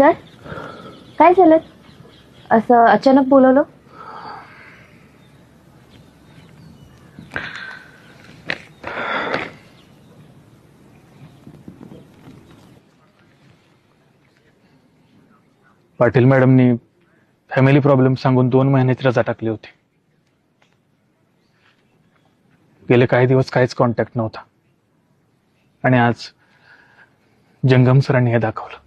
Sir, काय झालं? असं अचानक बोलवलं? पाटील मॅडमनी फॅमिली प्रॉब्लेम सांगून 2 महिन्याची रजा टाकली होती. गेले काही दिवस काहीच कॉन्टॅक्ट नव्हता आणि आज जंगम सरांनी हे दाखवलं.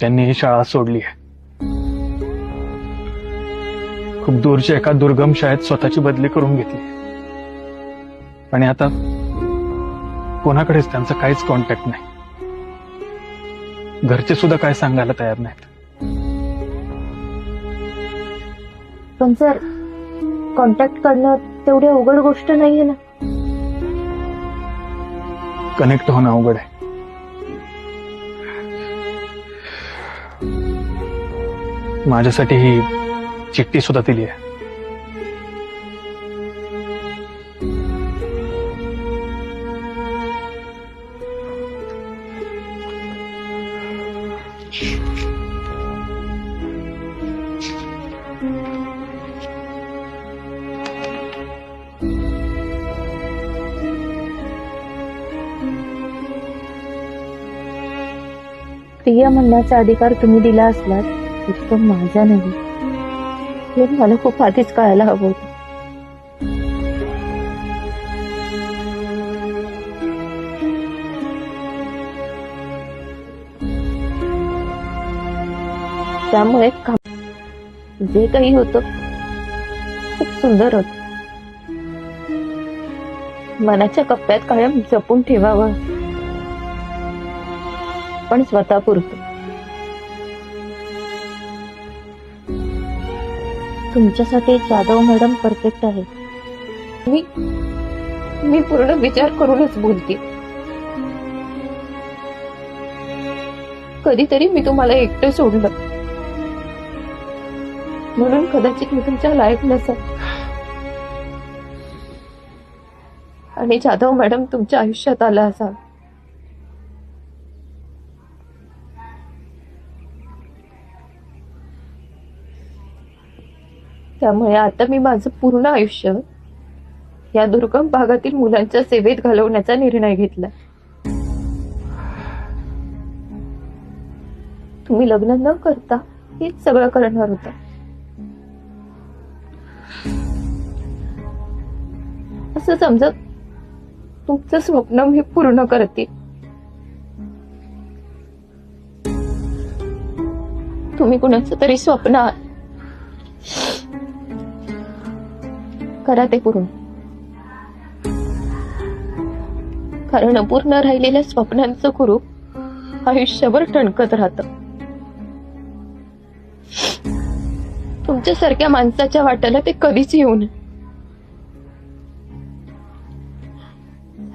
त्यांनी ही शाळा सोडली आहे. खूप दूरच्या एका दुर्गम शाळेत स्वतःची बदली करून घेतली आणि आता कोणाकडेच त्यांचा काहीच कॉन्टॅक्ट नाही. घरचे सुद्धा काय सांगायला तयार नाहीत. पण सर, कॉन्टॅक्ट करणं तेवढी अवघड गोष्ट नाहीये ना. कनेक्ट होणं अवघड आहे. माझ्यासाठी ही चिठ्ठी सुद्धा दिली आहे. प्रिय म्हणण्याचा अधिकार तुम्ही दिला असलात इतकं माझा नाही, हे मला खूप आधीच कळायला हवं होतं. त्यामुळे जे काही होतं खूप सुंदर होत. मनाच्या कप्प्यात कायम जपून ठेवावं, पण स्वतःपुरतं. तुमच्यासाठी जाधव मॅडम परफेक्ट आहे. मी पूर्ण विचार करूनच बोलते. कधीतरी मी तुम्हाला एकटं सोडलं म्हणून कदाचित मी तुमच्या लायक नसेल आणि जाधव मॅडम तुमच्या आयुष्यात आला असाल. त्यामुळे आता मी माझं पूर्ण आयुष्य या दुर्गम भागातील मुलांच्या सेवेत घालवण्याचा निर्णय घेतला. तुम्ही लग्न न करता हेच सगळं करणार होता. असं समजत तुमचं स्वप्न मी पूर्ण करते. तुम्ही कुणाचं तरी स्वप्न आहात, करा ते पूर्ण. कारण अपूर्ण राहिलेल्या स्वप्नांचं कुरूप आयुष्यभर ठणकत राहतं. तुमच्यासारख्या माणसाच्या वाट्याला ते कधीच येऊ नये.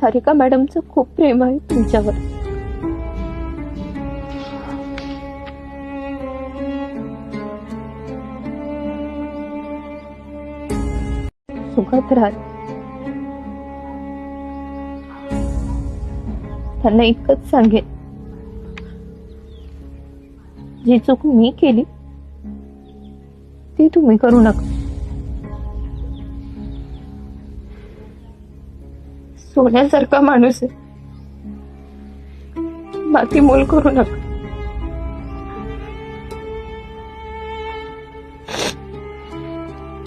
हारिका मॅडमचं खूप प्रेम आहे तुमच्यावर. सुखात राहत. त्यांना इतकंच सांगेन, जी चूक मी केली ती तुम्ही करू नका. सोन्यासारखा माणूस आहे, माती मोल करू नका.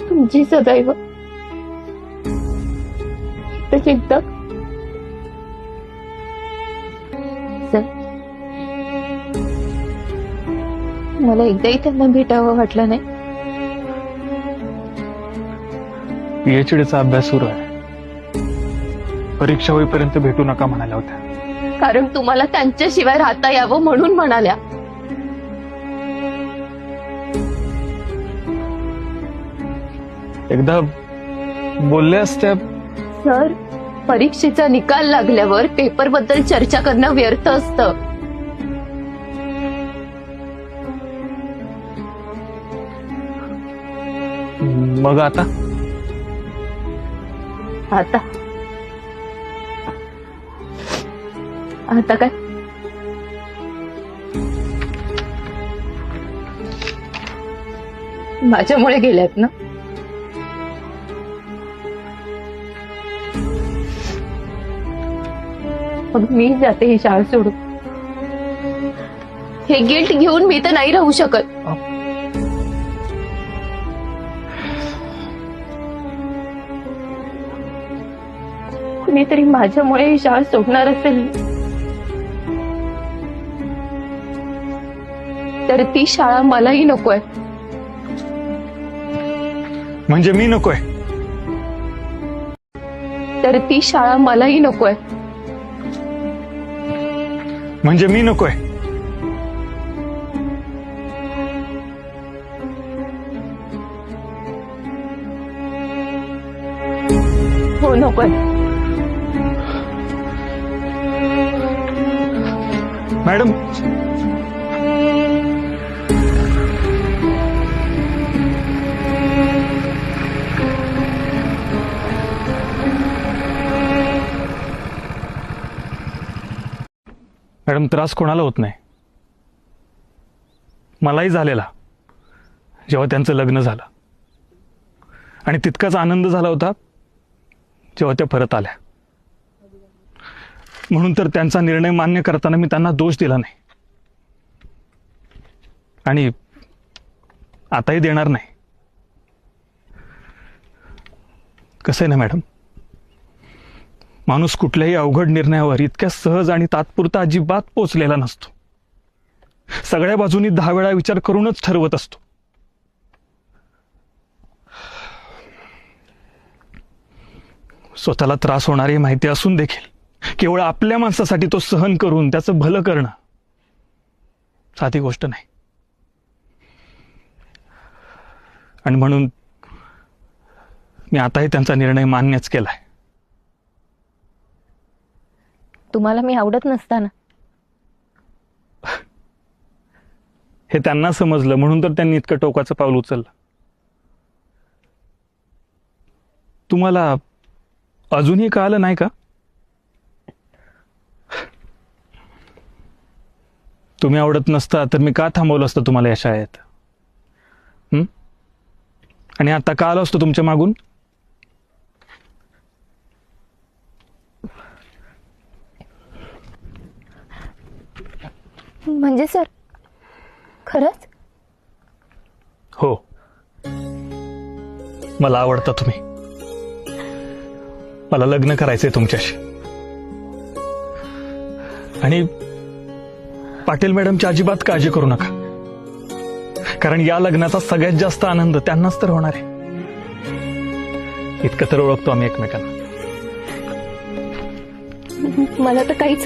तुमची सदैव चिंता. मला एकदाही त्यांना भेटावं वाटलं नाही. PhDचा अभ्यास सुरू आहे. परीक्षा होईपर्यंत भेटू नका म्हणाल्या होत्या. कारण तुम्हाला त्यांच्याशिवाय राहता यावं म्हणून म्हणाल्या. एकदा बोलले असत्या. सर, परीक्षेचा निकाल लागल्यावर पेपर बद्दल चर्चा करणं व्यर्थ असतं. मग आता आता आता काय माझ्यामुळे गेल्यात ना? मग मी जाते ही शाळा सोडून. हे गिल्ट घेऊन मी तर नाही राहू शकत. कुणीतरी माझ्यामुळे ही शाळा सोडणार असेल तर ती शाळा मलाही नकोय. म्हणजे मी नकोय? तर ती शाळा मलाही नकोय. म्हणजे मी नकोय? हो, नकोय. मॅडम, मॅडम, त्रास कोणाला होत नाही. मलाही झालेला जेव्हा त्यांचं लग्न झालं, आणि तितकाच आनंद झाला होता जेव्हा त्या परत आल्या. म्हणून तर त्यांचा निर्णय मान्य करताना मी त्यांना दोष दिला नाही, आणि आताही देणार नाही. कसं आहे ना मॅडम, माणूस कुठल्याही अवघड निर्णयावर इतक्या सहज आणि तात्पुरता अजिबात पोचलेला नसतो. सगळ्या बाजूनी 10 वेळा विचार करूनच ठरवत असतो. स्वतःला त्रास होणार ही माहिती असून देखील केवळ आपल्या माणसासाठी तो सहन करून त्याचं भलं करणं साधी गोष्ट नाही. आणि म्हणून मी आताही त्यांचा निर्णय मान्यच केलाय. तुम्हाला मी आवडत नसताना हे त्यांना समजलं म्हणून तर त्यांनी इतकं टोकाचं पाऊल उचललं. तुम्हाला अजूनही कळालं नाही का? तुम्ही आवडत नसता तर मी का थांबवलं असतं तुम्हाला या शाळेत? आणि आता का आलो असतो तुमच्या मागून? म्हणजे सर, खरंच? हो, मला आवडता तुम्ही. मला लग्न करायचंय तुमच्याशी. आणि पाटील मॅडमची अजिबात काळजी करू नका, कारण या लग्नाचा सगळ्यात जास्त आनंद त्यांनाच तर होणार आहे. इतकं तर ओळखतो आम्ही एकमेकांना. मला तर काहीच